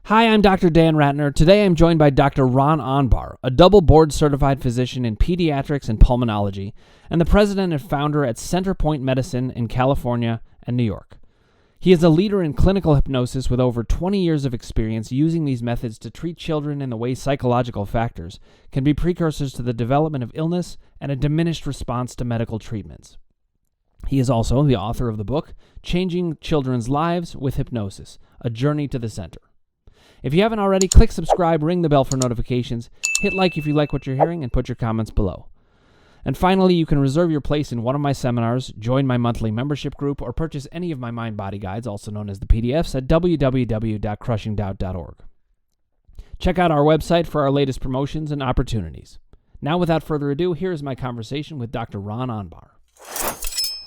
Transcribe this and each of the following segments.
Hi, I'm Dr. Dan Ratner. Today I'm joined by Dr. Ran Anbar, a double board-certified physician in pediatrics and pulmonology, and the president and founder at Centerpoint Medicine in California and New York. He is a leader in clinical hypnosis with over 20 years of experience using these methods to treat children in the way psychological factors can be precursors to the development of illness and a diminished response to medical treatments. He is also the author of the book, Changing Children's Lives with Hypnosis, A Journey to the Center. If you haven't already, click subscribe, ring the bell for notifications, hit like if you like what you're hearing, and put your comments below. And finally, you can reserve your place in one of my seminars, join my monthly membership group, or purchase any of my mind-body guides, also known as the PDFs, at www.crushingdoubt.org. Check out our website for our latest promotions and opportunities. Now, without further ado, here is my conversation with Dr. Ran Anbar.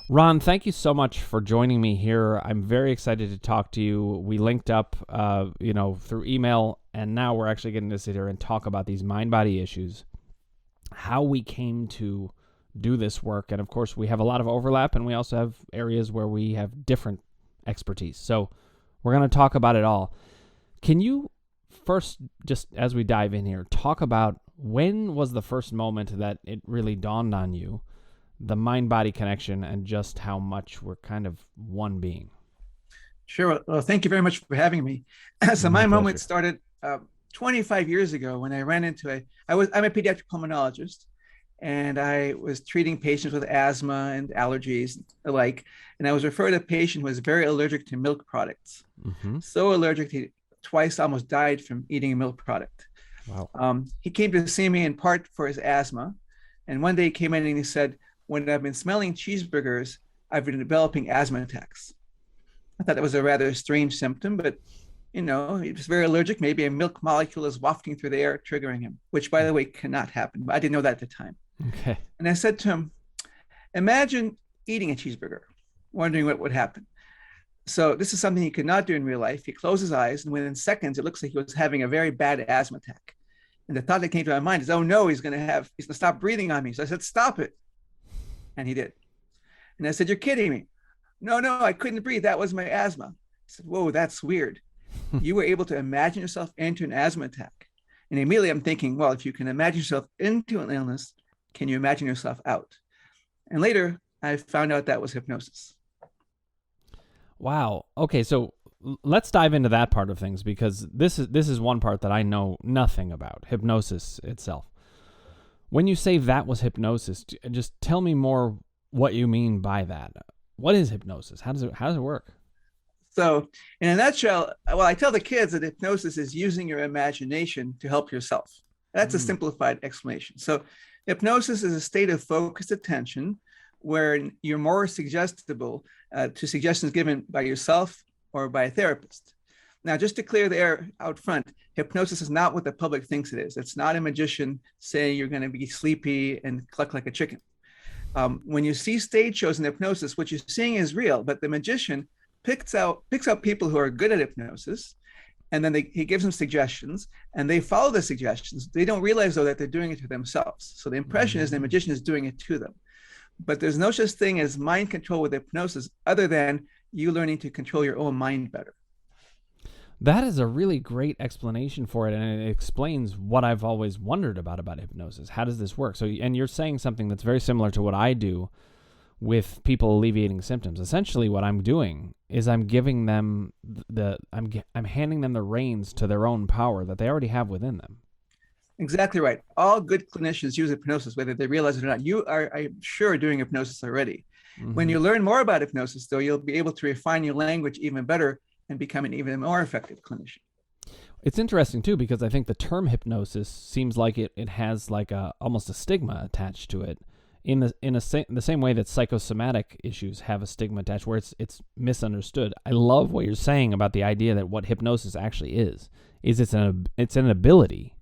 Ran, thank you so much for joining me here. I'm very excited to talk to you. We linked up, through email, and now we're actually getting to sit here and talk about these mind-body issues, how we came to do this work. And of course, we have a lot of overlap, and we also have areas where we have different expertise. So we're going to talk about it all. Can you first, just as we dive in here, talk about when was the first moment that it really dawned on you, the mind-body connection, and just how much we're kind of one being? Sure. Well, thank you very much for having me. So my moment started 25 years ago when I ran into I'm a pediatric pulmonologist, and I was treating patients with asthma and allergies alike. And I was referred to a patient who was very allergic to milk products. Mm-hmm. So allergic, he twice almost died from eating a milk product. Wow. He came to see me in part for his asthma. And one day he came in and he said, "When I've been smelling cheeseburgers, I've been developing asthma attacks." I thought that was a rather strange symptom, but he was very allergic. Maybe a milk molecule is wafting through the air, triggering him, which, by the way, cannot happen. But I didn't know that at the time. Okay. And I said to him, imagine eating a cheeseburger, wondering what would happen. So this is something he could not do in real life. He closed his eyes, and within seconds, it looks like he was having a very bad asthma attack. And the thought that came to my mind is, oh no, he's going to stop breathing on me. So I said, stop it. And he did. And I said, you're kidding me. No, I couldn't breathe. That was my asthma. I said, whoa, that's weird. You were able to imagine yourself into an asthma attack. And immediately I'm thinking, well, if you can imagine yourself into an illness, can you imagine yourself out? And later I found out that was hypnosis. Wow. Okay, so let's dive into that part of things, because this is one part that I know nothing about, hypnosis itself. When you say that was hypnosis, just tell me more what you mean by that. What is hypnosis? How does it work? So in a nutshell, well, I tell the kids that hypnosis is using your imagination to help yourself. That's a simplified explanation. So hypnosis is a state of focused attention where you're more suggestible to suggestions given by yourself or by a therapist. Now, just to clear the air out front, hypnosis is not what the public thinks it is. It's not a magician saying you're going to be sleepy and cluck like a chicken. When you see stage shows in hypnosis, what you're seeing is real, but the magician picks out people who are good at hypnosis, and then he gives them suggestions, and they follow the suggestions. They don't realize, though, that they're doing it to themselves. So the impression is the magician is doing it to them. But there's no such thing as mind control with hypnosis other than you learning to control your own mind better. That is a really great explanation for it, and it explains what I've always wondered about hypnosis. How does this work? So, and you're saying something that's very similar to what I do with people alleviating symptoms. Essentially, what I'm doing is I'm giving them I'm handing them the reins to their own power that they already have within them. Exactly right. All good clinicians use hypnosis, whether they realize it or not. You are, I'm sure, doing hypnosis already. Mm-hmm. When you learn more about hypnosis, though, you'll be able to refine your language even better and become an even more effective clinician. It's interesting, too, because I think the term hypnosis seems like it has like almost a stigma attached to it, in the same way that psychosomatic issues have a stigma attached, where it's misunderstood. I love what you're saying about the idea that what hypnosis actually is it's an ability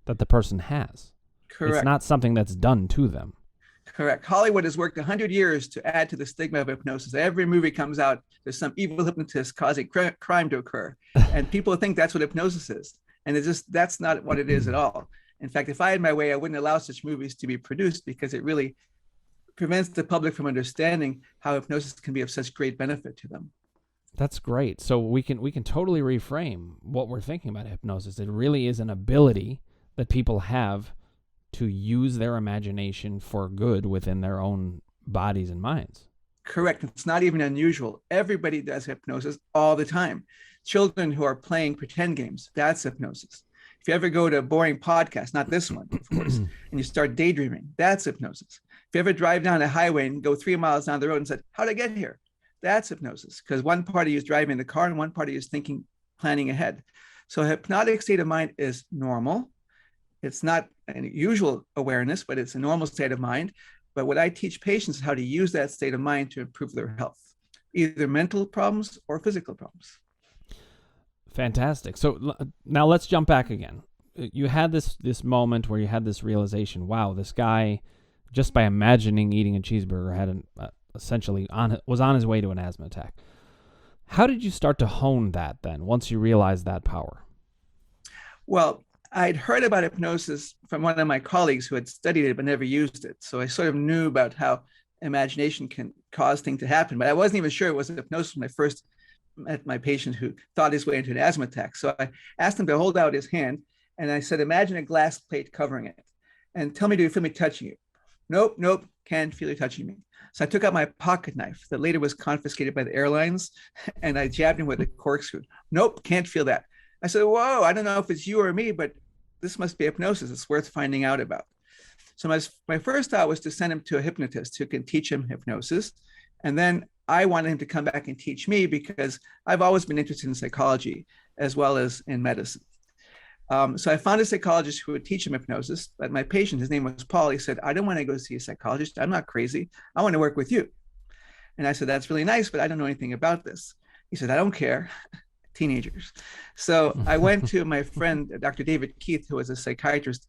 that the person has. Correct. It's not something that's done to them. Correct. Hollywood has worked 100 years to add to the stigma of hypnosis. Every movie comes out, there's some evil hypnotist causing crime to occur. And people think that's what hypnosis is. And that's not what it is at all. In fact, if I had my way, I wouldn't allow such movies to be produced, because it really prevents the public from understanding how hypnosis can be of such great benefit to them. That's great. So we can totally reframe what we're thinking about hypnosis. It really is an ability that people have to use their imagination for good within their own bodies and minds. Correct. It's not even unusual. Everybody does hypnosis all the time. Children who are playing pretend games, that's hypnosis. If you ever go to a boring podcast, not this one, of course, and you start daydreaming, that's hypnosis. If you ever drive down a highway and go 3 miles down the road and said, how'd I get here? That's hypnosis, because one part of you is driving the car and one part of you is thinking, planning ahead. So a hypnotic state of mind is normal. It's not an usual awareness, but it's a normal state of mind. But what I teach patients is how to use that state of mind to improve their health, either mental problems or physical problems. Fantastic. So now let's jump back again. You had this moment where you had this realization, wow, this guy, just by imagining eating a cheeseburger, had essentially was on his way to an asthma attack. How did you start to hone that then, once you realized that power? Well, I'd heard about hypnosis from one of my colleagues who had studied it but never used it. So I sort of knew about how imagination can cause things to happen, but I wasn't even sure it was hypnosis when I first met my patient who thought his way into an asthma attack. So I asked him to hold out his hand, and I said, imagine a glass plate covering it, and tell me, do you feel me touching you? Nope, can't feel you touching me. So I took out my pocket knife that later was confiscated by the airlines, and I jabbed him with a corkscrew. Nope, can't feel that. I said, whoa, I don't know if it's you or me, but this must be hypnosis. It's worth finding out about. So my first thought was to send him to a hypnotist who can teach him hypnosis. And then I wanted him to come back and teach me because I've always been interested in psychology as well as in medicine. So I found a psychologist who would teach him hypnosis. But my patient, his name was Paul, he said, I don't want to go see a psychologist. I'm not crazy. I want to work with you. And I said, that's really nice, but I don't know anything about this. He said, I don't care. Teenagers. So I went to my friend, Dr. David Keith, who was a psychiatrist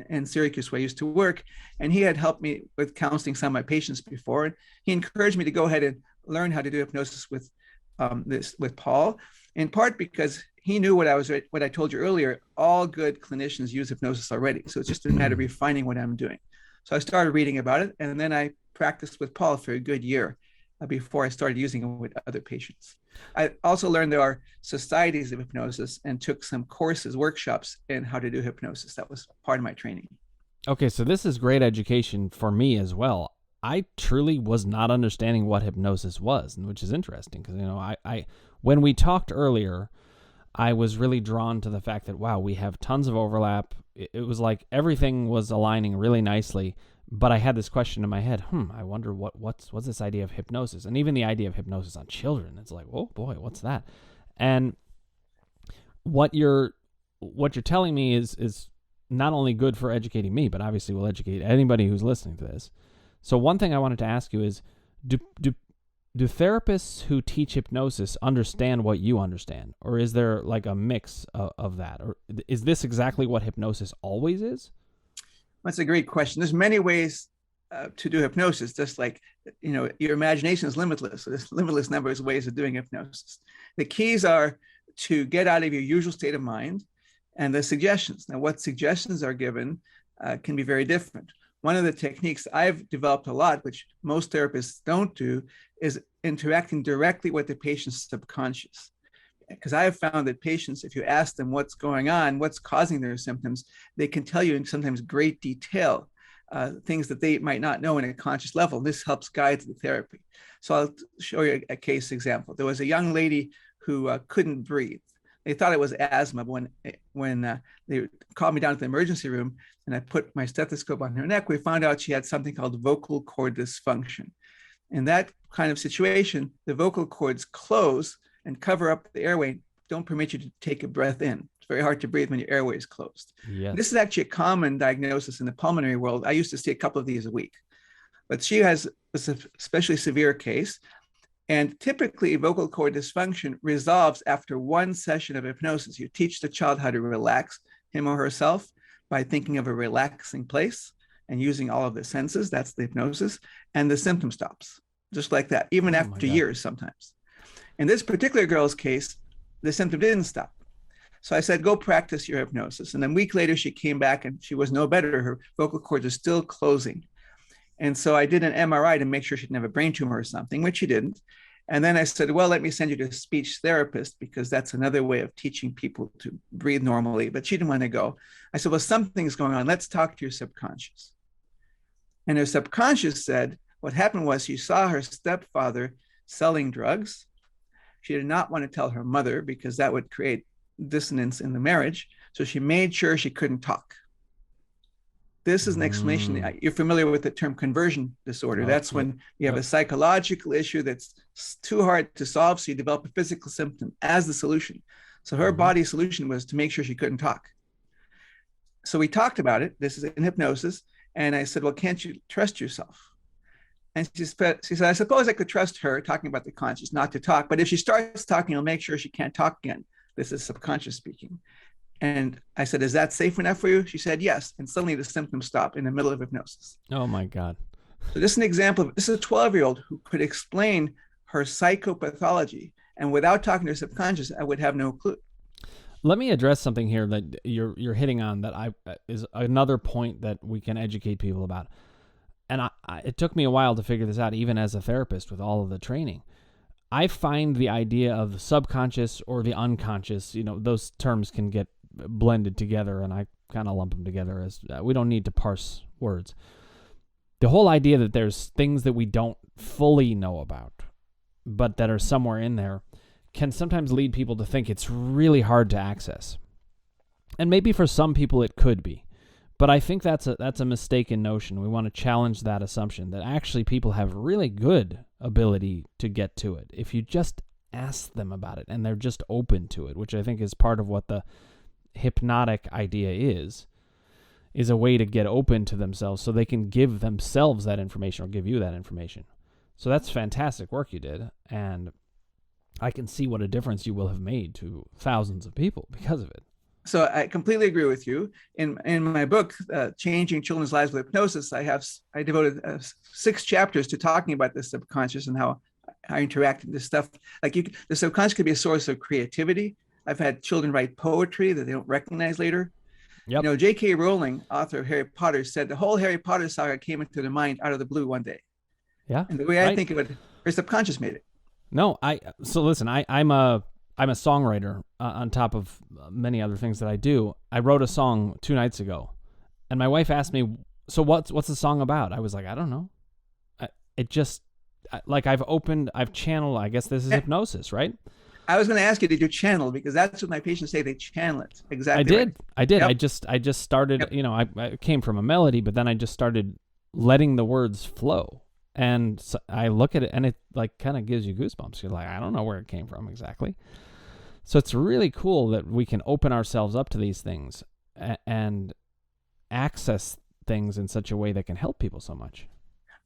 in Syracuse where I used to work, and he had helped me with counseling some of my patients before. And he encouraged me to go ahead and learn how to do hypnosis with Paul, in part because he knew what I told you earlier. All good clinicians use hypnosis already, so it's just a matter of refining what I'm doing. So I started reading about it, and then I practiced with Paul for a good year before I started using it with other patients. I also learned there are societies of hypnosis and took some courses, workshops in how to do hypnosis. That was part of my training. Okay, so this is great education for me as well. I truly was not understanding what hypnosis was, which is interesting because, I when we talked earlier, I was really drawn to the fact that, wow, we have tons of overlap. It was like everything was aligning really nicely. But I had this question in my head, I wonder what's this idea of hypnosis? And even the idea of hypnosis on children, it's like, oh boy, what's that? And what you're telling me is not only good for educating me, but obviously will educate anybody who's listening to this. So one thing I wanted to ask you is, do therapists who teach hypnosis understand what you understand? Or is there like a mix of that? Or is this exactly what hypnosis always is? That's a great question. There's many ways to do hypnosis, just like, your imagination is limitless. So there's limitless number of ways of doing hypnosis. The keys are to get out of your usual state of mind and the suggestions. Now, what suggestions are given can be very different. One of the techniques I've developed a lot, which most therapists don't do, is interacting directly with the patient's subconscious. Because I have found that patients, if you ask them what's going on, what's causing their symptoms, they can tell you in sometimes great detail things that they might not know in a conscious level. This helps guide the therapy. So I'll show you a case example. There was a young lady who couldn't breathe. They thought it was asthma. When they called me down to the emergency room and I put my stethoscope on her neck, we found out she had something called vocal cord dysfunction. In that kind of situation, the vocal cords close and cover up the airway, don't permit you to take a breath in. It's very hard to breathe when your airway is closed. Yes. This is actually a common diagnosis in the pulmonary world. I used to see a couple of these a week, but she was a especially severe case. And typically vocal cord dysfunction resolves after one session of hypnosis. You teach the child how to relax him or herself by thinking of a relaxing place and using all of the senses. That's the hypnosis. And the symptom stops, just like that, even after years sometimes. In this particular girl's case, the symptom didn't stop. So I said, go practice your hypnosis. And then a week later, she came back and she was no better. Her vocal cords are still closing. And so I did an MRI to make sure she didn't have a brain tumor or something, which she didn't. And then I said, well, let me send you to a speech therapist because that's another way of teaching people to breathe normally. But she didn't want to go. I said, well, something's going on. Let's talk to your subconscious. And her subconscious said, what happened was she saw her stepfather selling drugs. She did not want to tell her mother because that would create dissonance in the marriage. So she made sure she couldn't talk. This is an explanation. You're familiar with the term conversion disorder. That's when you have a psychological issue that's too hard to solve. So you develop a physical symptom as the solution. So her body's solution was to make sure she couldn't talk. So we talked about it. This is in hypnosis. And I said, well, can't you trust yourself? And she said, I suppose I could trust her, talking about the conscious, not to talk. But if she starts talking, I'll make sure she can't talk again. This is subconscious speaking. And I said, is that safe enough for you? She said, yes. And suddenly the symptoms stopped in the middle of hypnosis. Oh, my God. So this is an example of, this is a 12-year-old who could explain her psychopathology. And without talking to her subconscious, I would have no clue. Let me address something here that you're hitting on that is another point that we can educate people about. And it took me a while to figure this out, even as a therapist with all of the training. I find the idea of the subconscious or the unconscious, those terms can get blended together, and I kind of lump them together as we don't need to parse words. The whole idea that there's things that we don't fully know about, but that are somewhere in there, can sometimes lead people to think it's really hard to access. And maybe for some people it could be. But I think that's a mistaken notion. We want to challenge that assumption that actually people have really good ability to get to it if you just ask them about it and they're just open to it, which I think is part of what the hypnotic idea is a way to get open to themselves so they can give themselves that information or give you that information. So that's fantastic work you did, and I can see what a difference you will have made to thousands of people because of it. So I completely agree with you. In my book, Changing Children's Lives with Hypnosis, I devoted 6 chapters to talking about the subconscious and how I interact with this stuff. Like the subconscious could be a source of creativity. I've had children write poetry that they don't recognize later. Yep. J.K. Rowling, author of Harry Potter, said the whole Harry Potter saga came into their mind out of the blue one day. Yeah. And the way I think of it, her subconscious made it. No, so listen, I'm a songwriter on top of many other things that I do. I wrote a song 2 nights ago, and my wife asked me, so what's the song about? I was like, I don't know. I've channeled, I guess this is hypnosis, right? I was going to ask you, did you channel? Because that's what my patients say, they channel it. Exactly. I did. Yep. I just started, I came from a melody, but then I just started letting the words flow. And so I look at it and it kind of gives you goosebumps. You're like, I don't know where it came from exactly. So it's really cool that we can open ourselves up to these things and access things in such a way that can help people so much.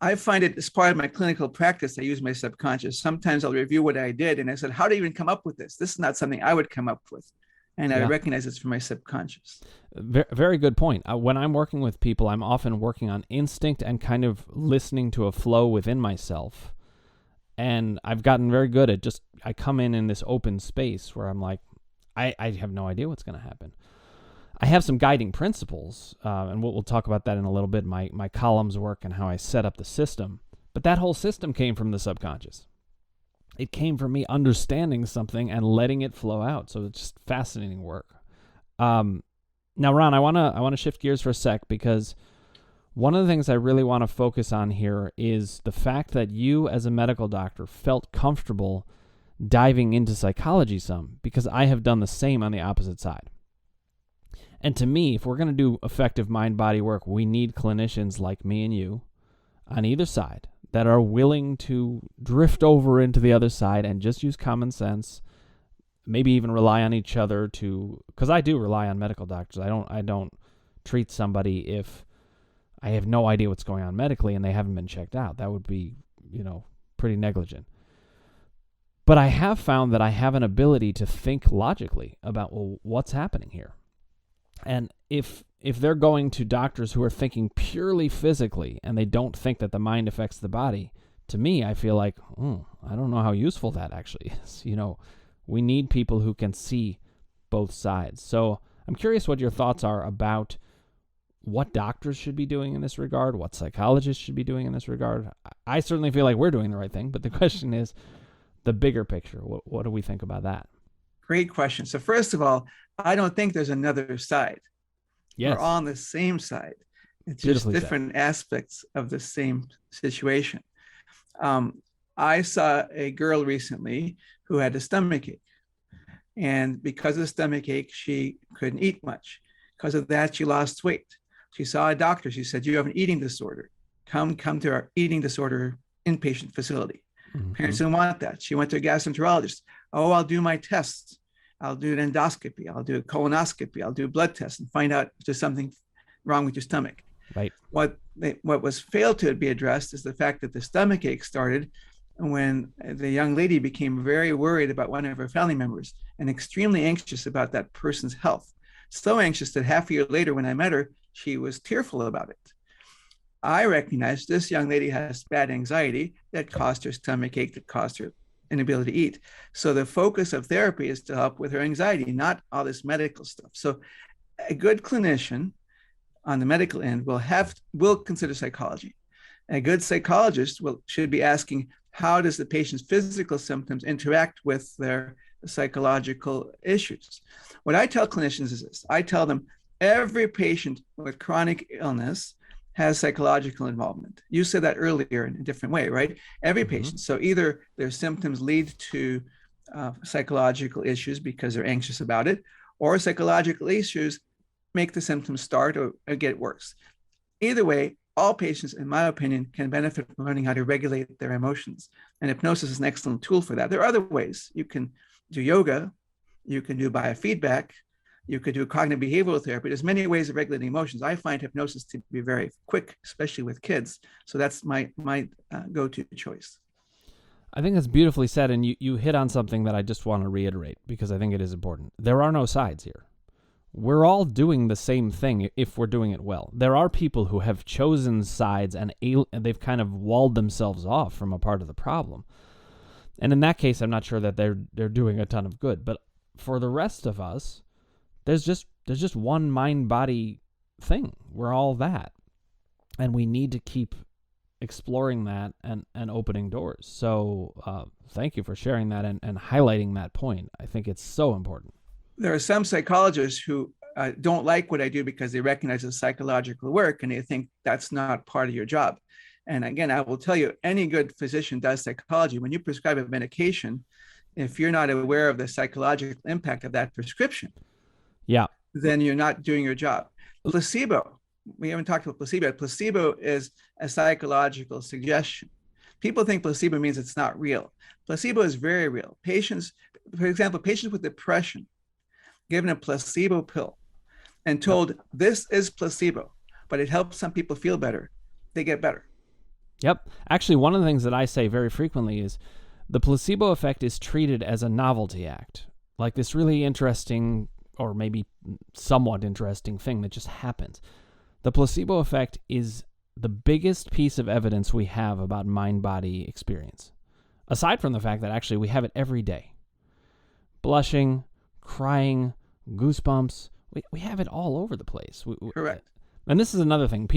I find it as part of my clinical practice. I use my subconscious. Sometimes I'll review what I did. And I said, how do you even come up with this? This is not something I would come up with. And I recognize it's from my subconscious. Very, very good point. When I'm working with people, I'm often working on instinct and kind of listening to a flow within myself. And I've gotten very good at I come in this open space where I'm like, I have no idea what's going to happen. I have some guiding principles, and we'll talk about that in a little bit, my columns work and how I set up the system. But that whole system came from the subconscious. It came from me understanding something and letting it flow out. So it's just fascinating work. Now, Ron, I want to shift gears for a sec because one of the things I really want to focus on here is the fact that you as a medical doctor felt comfortable diving into psychology some, because I have done the same on the opposite side. And to me, if we're going to do effective mind-body work, we need clinicians like me and you on either side that are willing to drift over into the other side and just use common sense, maybe even rely on each other because I do rely on medical doctors. I don't treat somebody if I have no idea what's going on medically and they haven't been checked out. That would be, pretty negligent. But I have found that I have an ability to think logically about, well, what's happening here? And if they're going to doctors who are thinking purely physically and they don't think that the mind affects the body, to me, I feel like, I don't know how useful that actually is. We need people who can see both sides. So I'm curious what your thoughts are about what doctors should be doing in this regard, what psychologists should be doing in this regard. I certainly feel like we're doing the right thing, but the question is, the bigger picture? What do we think about that? Great question. So first of all, I don't think there's another side. Yes. We're all on the same side. It's just different aspects of the same situation. I saw a girl recently who had a stomach ache. And because of the stomach ache, she couldn't eat much. Because of that, she lost weight. She saw a doctor. She said, you have an eating disorder. Come to our eating disorder inpatient facility. Mm-hmm. Parents didn't want that. She went to a gastroenterologist. Oh, I'll do my tests. I'll do an endoscopy. I'll do a colonoscopy. I'll do a blood test and find out if there's something wrong with your stomach. Right. What was failed to be addressed is the fact that the stomach ache started when the young lady became very worried about one of her family members and extremely anxious about that person's health. So anxious that half a year later, when I met her, she was tearful about it. I recognized this young lady has bad anxiety that caused her stomach ache, that caused her inability to eat. So the focus of therapy is to help with her anxiety, not all this medical stuff. So a good clinician on the medical end will consider psychology. A good psychologist should be asking, how does the patient's physical symptoms interact with their psychological issues? What I tell clinicians is this. I tell them every patient with chronic illness has psychological involvement. You said that earlier in a different way, right? Every patient. So either their symptoms lead to psychological issues because they're anxious about it, or psychological issues make the symptoms start or get worse. Either way, all patients, in my opinion, can benefit from learning how to regulate their emotions. And hypnosis is an excellent tool for that. There are other ways. You can do yoga, you can do biofeedback, you could do cognitive behavioral therapy. There's many ways of regulating emotions. I find hypnosis to be very quick, especially with kids. So that's my go-to choice. I think that's beautifully said. And you hit on something that I just want to reiterate because I think it is important. There are no sides here. We're all doing the same thing if we're doing it well. There are people who have chosen sides and they've kind of walled themselves off from a part of the problem. And in that case, I'm not sure that they're doing a ton of good. But for the rest of us, there's just one mind-body thing. We're all that. And we need to keep exploring that and opening doors. So thank you for sharing that and highlighting that point. I think it's so important. There are some psychologists who don't like what I do because they recognize the psychological work and they think that's not part of your job. And again, I will tell you, any good physician does psychology. When you prescribe a medication, if you're not aware of the psychological impact of that prescription, then you're not doing your job. Placebo, we haven't talked about placebo. Placebo is a psychological suggestion. People think placebo means it's not real. Placebo is very real. Patients, for example, patients with depression, given a placebo pill and told this is placebo, but it helps some people feel better, they get better. Yep. Actually, one of the things that I say very frequently is the placebo effect is treated as a novelty act, like this really interesting or maybe somewhat interesting thing that just happens. The placebo effect is the biggest piece of evidence we have about mind-body experience, aside from the fact that actually we have it every day. Blushing, crying, goosebumps, we have it all over the place. Correct. And this is another thing.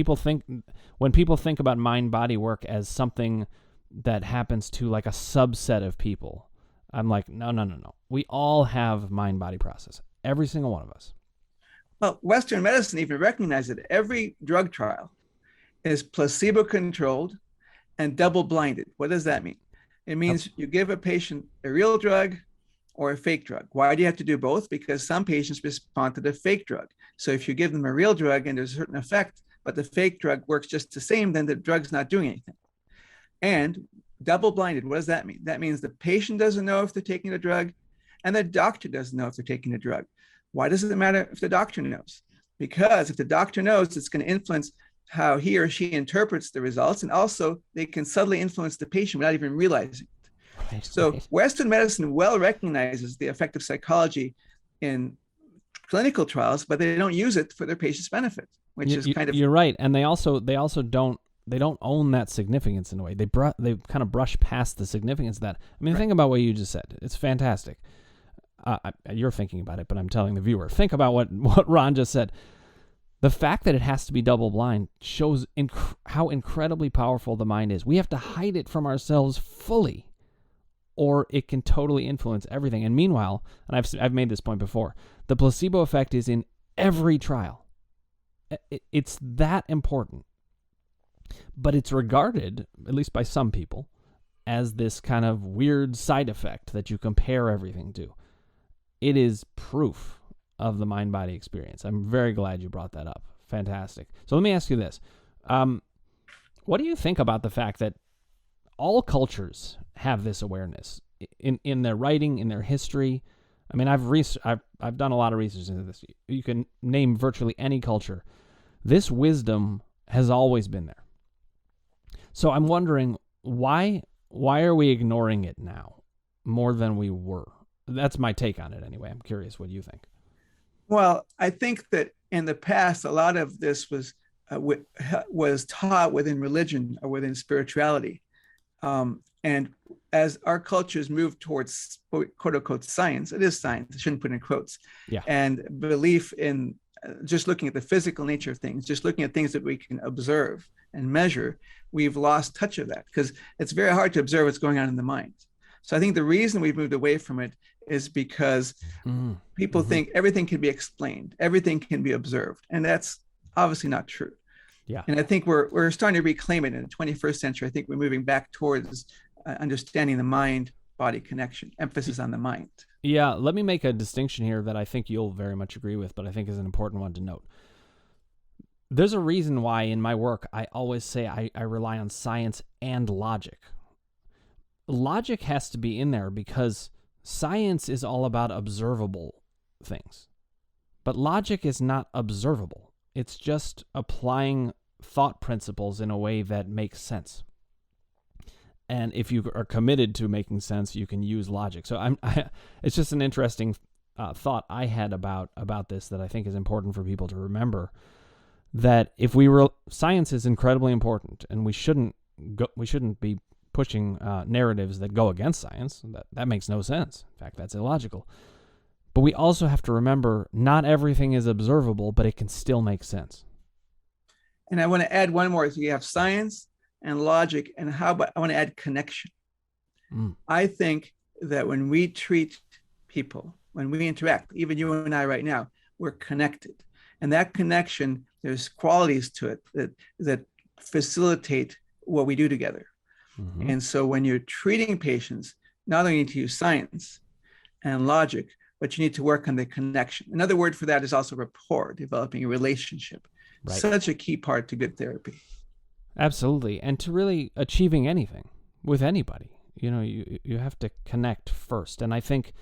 When people think about mind-body work as something that happens to like a subset of people, I'm like, no. We all have mind-body process. Every single one of us. Well, Western medicine even recognizes that every drug trial is placebo-controlled and double-blinded. What does that mean? It means you give a patient a real drug or a fake drug. Why do you have to do both? Because some patients respond to the fake drug. So if you give them a real drug and there's a certain effect, but the fake drug works just the same, then the drug's not doing anything. And double-blinded, what does that mean? That means the patient doesn't know if they're taking the drug and the doctor doesn't know if they're taking the drug. Why does it matter if the doctor knows? Because if the doctor knows, it's going to influence how he or she interprets the results, and also they can subtly influence the patient without even realizing it. Right. So Western medicine well recognizes the effect of psychology in clinical trials, but they don't use it for their patient's benefit, which is kind of... You're right. And they also don't own that significance in a way. They kind of brush past the significance of that. I mean, Think about what you just said. It's fantastic. You're thinking about it, but I'm telling the viewer, think about what Ron just said. The fact that it has to be double blind shows how incredibly powerful the mind is. We have to hide it from ourselves fully or it can totally influence everything. And meanwhile, and I've made this point before, the placebo effect is in every trial. It's that important. But it's regarded, at least by some people, as this kind of weird side effect that you compare everything to. It is proof of the mind-body experience. I'm very glad you brought that up. Fantastic. So let me ask you this. What do you think about the fact that all cultures have this awareness in their writing, in their history? I mean, I've done a lot of research into this. You can name virtually any culture. This wisdom has always been there. So I'm wondering, why are we ignoring it now more than we were? That's my take on it anyway. I'm curious what you think. Well, I think that in the past, a lot of this was taught within religion or within spirituality. And as our cultures move towards quote unquote science, it is science, I shouldn't put in quotes, and belief in just looking at the physical nature of things, just looking at things that we can observe and measure, we've lost touch of that because it's very hard to observe what's going on in the mind. So I think the reason we've moved away from it is because people think everything can be explained, everything can be observed, and that's obviously not true. Yeah. And I think we're starting to reclaim it in the 21st century. I think we're moving back towards understanding the mind-body connection, emphasis on the mind. Yeah, let me make a distinction here that I think you'll very much agree with, but I think is an important one to note. There's a reason why in my work I always say I rely on science and logic. Logic has to be in there because science is all about observable things. But logic is not observable. It's just applying thought principles in a way that makes sense. And if you are committed to making sense, you can use logic. So it's just an interesting thought I had about this that I think is important for people to remember. That if science is incredibly important, and we shouldn't be pushing narratives that go against science. That makes no sense. In fact, that's illogical. But we also have to remember not everything is observable, but it can still make sense. And I want to add one more. So you have science and logic, and how about I want to add connection. I think that when we treat people, when we interact, even you and I right now, we're connected. And that connection, there's qualities to it that facilitate what we do together. And so when you're treating patients, not only need to use science and logic, but you need to work on the connection. Another word for that is also rapport, developing a relationship. Right. Such a key part to good therapy. Absolutely. And to really achieving anything with anybody, you have to connect first. And I think,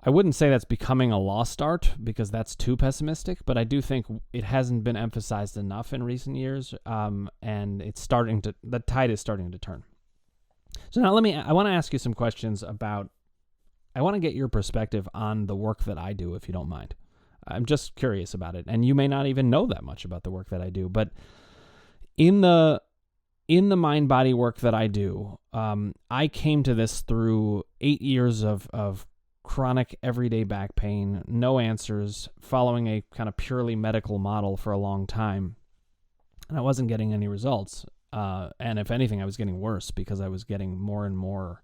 I wouldn't say that's becoming a lost art because that's too pessimistic, but I do think it hasn't been emphasized enough in recent years, and the tide is starting to turn. So now I want to ask you some questions I want to get your perspective on the work that I do, if you don't mind. I'm just curious about it, and you may not even know that much about the work that I do, but in the mind-body work that I do, I came to this through 8 years of chronic everyday back pain, no answers, following a kind of purely medical model for a long time. And I wasn't getting any results. And if anything, I was getting worse because I was getting more and more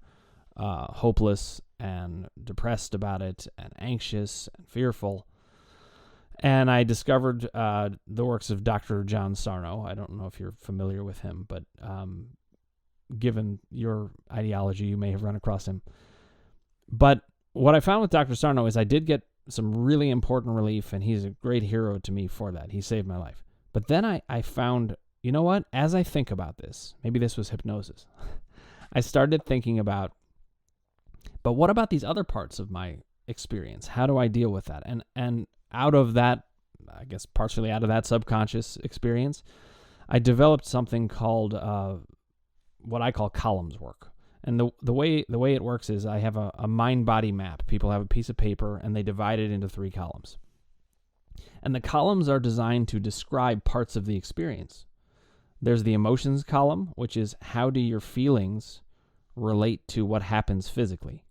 hopeless and depressed about it and anxious and fearful. And I discovered the works of Dr. John Sarno. I don't know if you're familiar with him, but given your ideology, you may have run across him. But what I found with Dr. Sarno is I did get some really important relief, and he's a great hero to me for that. He saved my life. But then I found, you know what? As I think about this, maybe this was hypnosis, I started thinking about, but what about these other parts of my experience? How do I deal with that? And out of that, I guess partially out of that subconscious experience, I developed something called what I call columns work. And the way it works is I have a mind-body map. People have a piece of paper, and they divide it into 3 columns. And the columns are designed to describe parts of the experience. There's the emotions column, which is how do your feelings relate to what happens physically.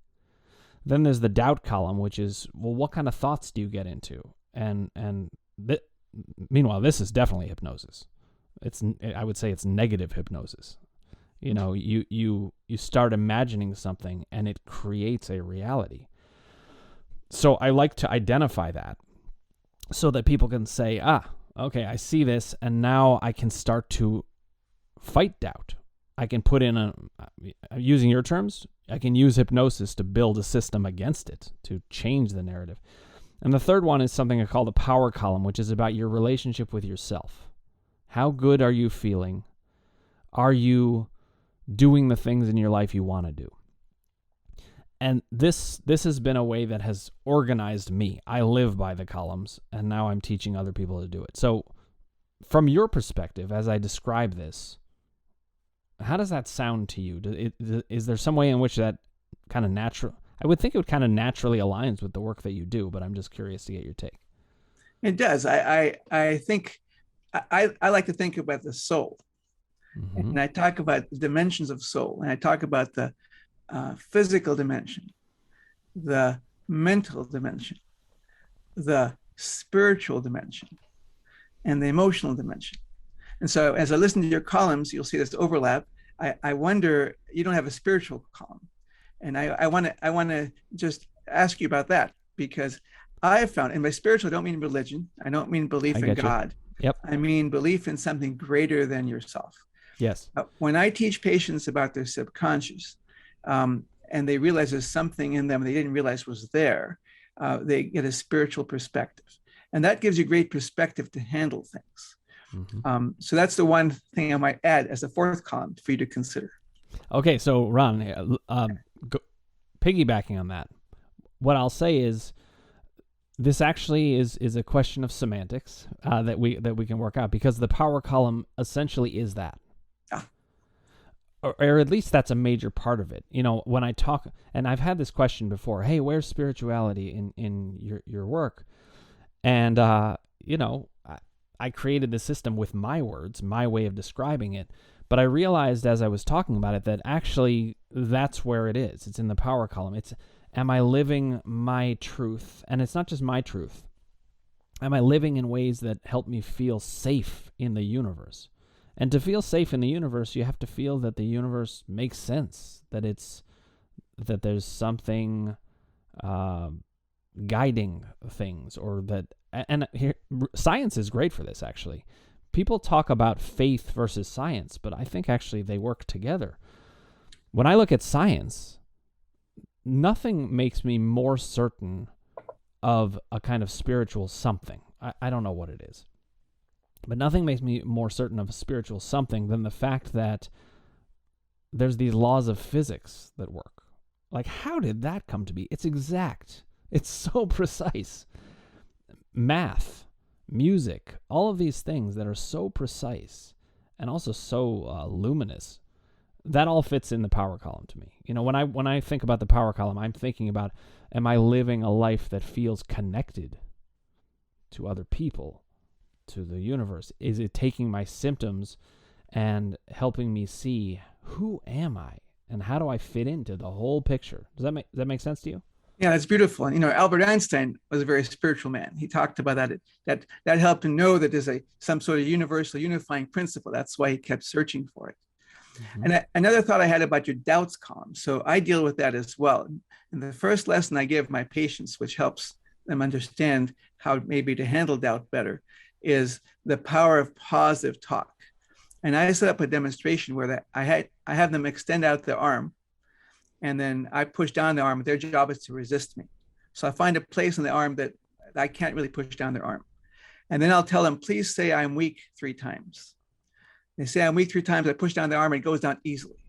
Then there's the doubt column, which is, well, what kind of thoughts do you get into? Meanwhile, this is definitely hypnosis. I would say it's negative hypnosis. You start imagining something and it creates a reality. So I like to identify that so that people can say, okay, I see this, and now I can start to fight doubt. I can put in using your terms, I can use hypnosis to build a system against it, to change the narrative. And the third one is something I call the power column, which is about your relationship with yourself. How good are you feeling? Are you doing the things in your life you want to do? And this has been a way that has organized me. I live by the columns, and now I'm teaching other people to do it. So from your perspective, as I describe this, how does that sound to you? Is there some way in which that kind of natural? I would think it would kind of naturally aligns with the work that you do, but I'm just curious to get your take. It does. I think I like to think about the soul, and I talk about the dimensions of soul, and I talk about the physical dimension, the mental dimension, the spiritual dimension, and the emotional dimension. And so as I listen to your columns, you'll see this overlap. I wonder, you don't have a spiritual column. And I want to just ask you about that, because I have found, and by spiritual, I don't mean religion. I don't mean belief in God. Yep. I mean belief in something greater than yourself. Yes. When I teach patients about their subconscious, and they realize there's something in them they didn't realize was there, they get a spiritual perspective. And that gives you great perspective to handle things. So that's the one thing I might add as a fourth column for you to consider. Okay, so Ron, piggybacking on that, what I'll say is this actually is a question of semantics that we can work out, because the power column essentially is that. Or at least that's a major part of it. When I talk, and I've had this question before, hey, where's spirituality in your work? And, I created the system with my words, my way of describing it. But I realized as I was talking about it that actually that's where it is. It's in the power column. It's, am I living my truth? And it's not just my truth. Am I living in ways that help me feel safe in the universe? And to feel safe in the universe, you have to feel that the universe makes sense, that there's something guiding things, or that, and here, science is great for this, actually. People talk about faith versus science, but I think actually they work together. When I look at science, nothing makes me more certain of a kind of spiritual something. I don't know what it is, but nothing makes me more certain of a spiritual something than the fact that there's these laws of physics that work. Like, how did that come to be? It's exact. It's so precise. Math, music, all of these things that are so precise and also so luminous, that all fits in the power column to me. When I think about the power column, I'm thinking about, am I living a life that feels connected to other people, to the universe? Is it taking my symptoms and helping me see, who am I and how do I fit into the whole picture? Does that make sense to you? Yeah, that's beautiful. And Albert Einstein was a very spiritual man. He talked about that helped him know that there's some sort of universal unifying principle. That's why he kept searching for it. And another thought I had about your doubts column. So I deal with that as well. And the first lesson I give my patients, which helps them understand how maybe to handle doubt better, is the power of positive talk. And I set up a demonstration where I have them extend out their arm, and then I push down the arm. Their job is to resist me. So I find a place in the arm that I can't really push down their arm. And then I'll tell them, please say I'm weak 3 times. They say I'm weak 3 times. I push down the arm and it goes down easily.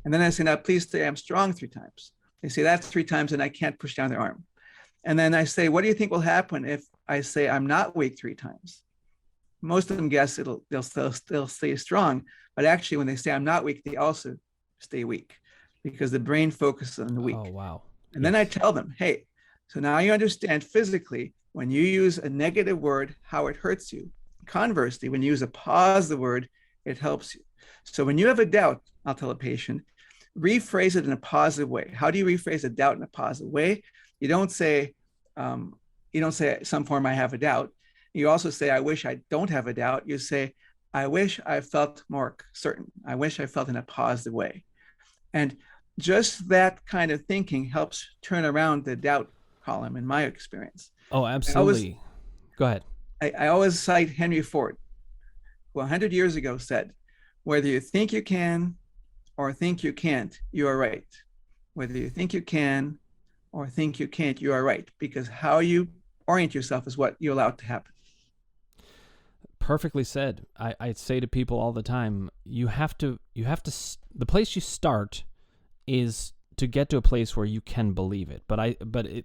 And then I say, now please say I'm strong 3 times. They say that's 3 times and I can't push down their arm. And then I say, what do you think will happen if I say I'm not weak 3 times? Most of them guess they'll still stay strong. But actually, when they say I'm not weak, they also stay weak, because the brain focuses on the weak. Oh, wow. And then I tell them, hey, so now you understand physically, when you use a negative word, how it hurts you. Conversely, when you use a positive word, it helps you. So when you have a doubt, I'll tell a patient, rephrase it in a positive way. How do you rephrase a doubt in a positive way? You don't say some form, I have a doubt. You also say, I wish I don't have a doubt. You say, I wish I felt more certain. I wish I felt in a positive way. And just that kind of thinking helps turn around the doubt column in my experience. Oh, I always, absolutely. Go ahead. I always cite Henry Ford, who 100 years ago said, whether you think you can or think you can't, you are right. Whether you think you can or think you can't, you are right. Because how you orient yourself is what you allow to happen. Perfectly said. I say to people all the time, the place you start is to get to a place where you can believe it.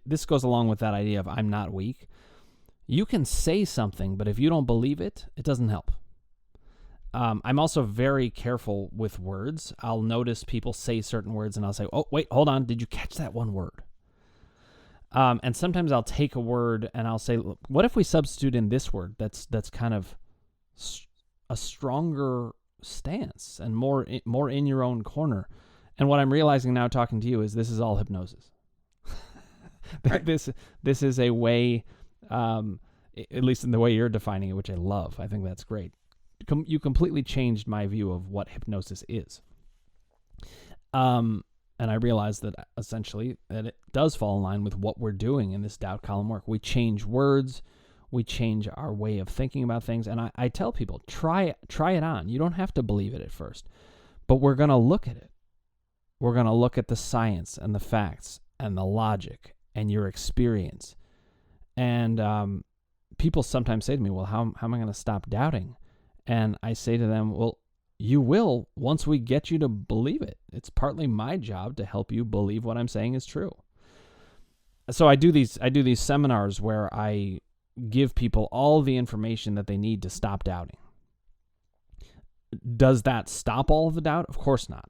This goes along with that idea of I'm not weak. You can say something, but if you don't believe it, it doesn't help. I'm also very careful with words. I'll notice people say certain words and I'll say, oh, wait, hold on. Did you catch that one word? And sometimes I'll take a word and I'll say, what if we substitute in this word that's kind of a stronger stance and more in your own corner. And what I'm realizing now talking to you is this is all hypnosis. Right. This is a way, at least in the way you're defining it, which I love. I think that's great. You completely changed my view of what hypnosis is. And I realized that essentially that it does fall in line with what we're doing in this doubt column work. We change words. We change our way of thinking about things. And I tell people, try it on. You don't have to believe it at first, but we're going to look at it. We're going to look at the science and the facts and the logic and your experience. And people sometimes say to me, well, how am I going to stop doubting? And I say to them, well, you will once we get you to believe it. It's partly my job to help you believe what I'm saying is true. So I do these seminars where I give people all the information that they need to stop doubting. Does that stop all of the doubt? Of course not.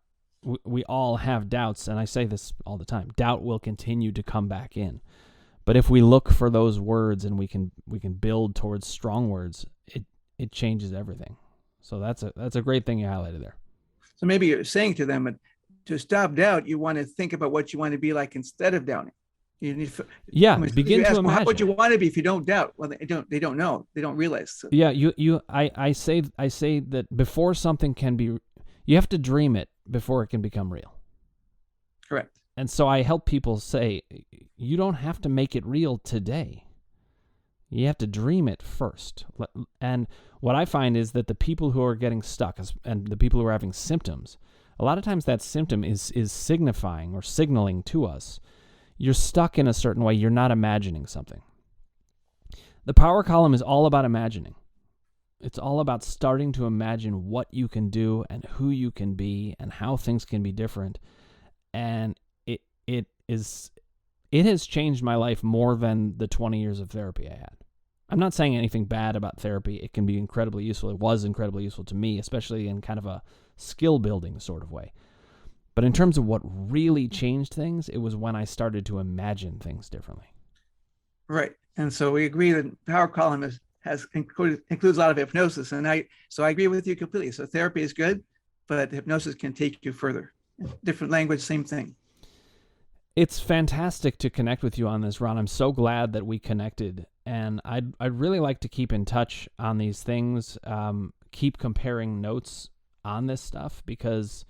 We all have doubts, and I say this all the time. Doubt will continue to come back in. But if we look for those words and we can build towards strong words, it changes everything. So that's a great thing you highlighted there. So maybe you're saying to them, to stop doubt, you want to think about what you want to be like instead of doubting. You need begin to imagine. How would you want to be if you don't doubt? Well, they don't know. They don't realize. So. Yeah, I say that before something can be, you have to dream it before it can become real. Correct. And so I help people say, you don't have to make it real today. You have to dream it first. And what I find is that the people who are getting stuck and the people who are having symptoms, a lot of times that symptom is signifying or signaling to us, you're stuck in a certain way. You're not imagining something. The power column is all about imagining. It's all about starting to imagine what you can do and who you can be and how things can be different. And it has changed my life more than the 20 years of therapy I had. I'm not saying anything bad about therapy. It can be incredibly useful. It was incredibly useful to me, especially in kind of a skill building sort of way. But in terms of what really changed things, it was when I started to imagine things differently. Right. And so we agree that power column includes a lot of hypnosis. And I agree with you completely. So therapy is good, but hypnosis can take you further. Different language, same thing. It's fantastic to connect with you on this, Ron. I'm so glad that we connected. And I'd really like to keep in touch on these things, keep comparing notes on this stuff, because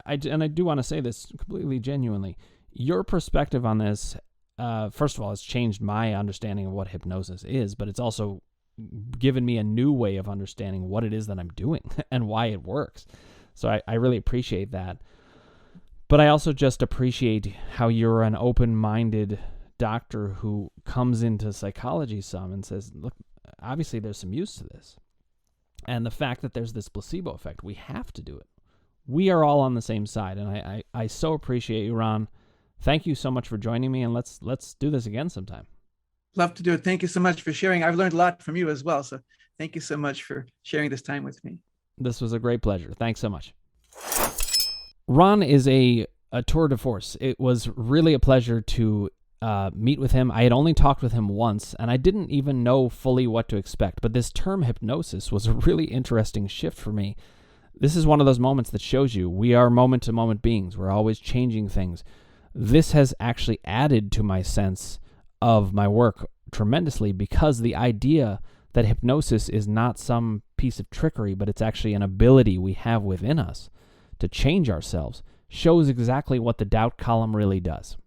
I do want to say this completely genuinely. Your perspective on this, first of all, has changed my understanding of what hypnosis is, but it's also given me a new way of understanding what it is that I'm doing and why it works. So I really appreciate that. But I also just appreciate how you're an open-minded doctor who comes into psychology some and says, look, obviously there's some use to this. And the fact that there's this placebo effect, we have to do it. We are all on the same side, and I so appreciate you, Ron. Thank you so much for joining me, and let's do this again sometime. Love to do it. Thank you so much for sharing. I've learned a lot from you as well, so thank you so much for sharing this time with me. This was a great pleasure. Thanks so much. Ron is a tour de force. It was really a pleasure to meet with him. I had only talked with him once, and I didn't even know fully what to expect, but this term hypnosis was a really interesting shift for me. This is one of those moments that shows you we are moment-to-moment beings. We're always changing things. This has actually added to my sense of my work tremendously, because the idea that hypnosis is not some piece of trickery, but it's actually an ability we have within us to change ourselves, shows exactly what the doubt column really does.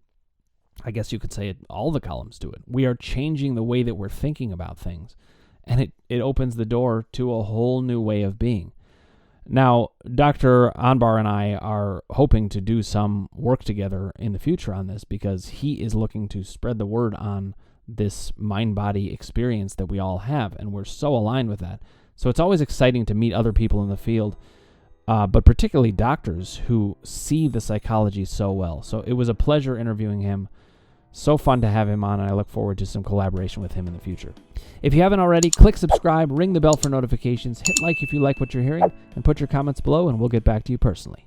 I guess you could say all the columns do it. We are changing the way that we're thinking about things, and it opens the door to a whole new way of being. Now, Dr. Anbar and I are hoping to do some work together in the future on this because he is looking to spread the word on this mind-body experience that we all have, and we're so aligned with that. So it's always exciting to meet other people in the field, but particularly doctors who see the psychology so well. So it was a pleasure interviewing him. So fun to have him on, and I look forward to some collaboration with him in the future. If you haven't already, click subscribe, ring the bell for notifications, hit like if you like what you're hearing, and put your comments below, and we'll get back to you personally.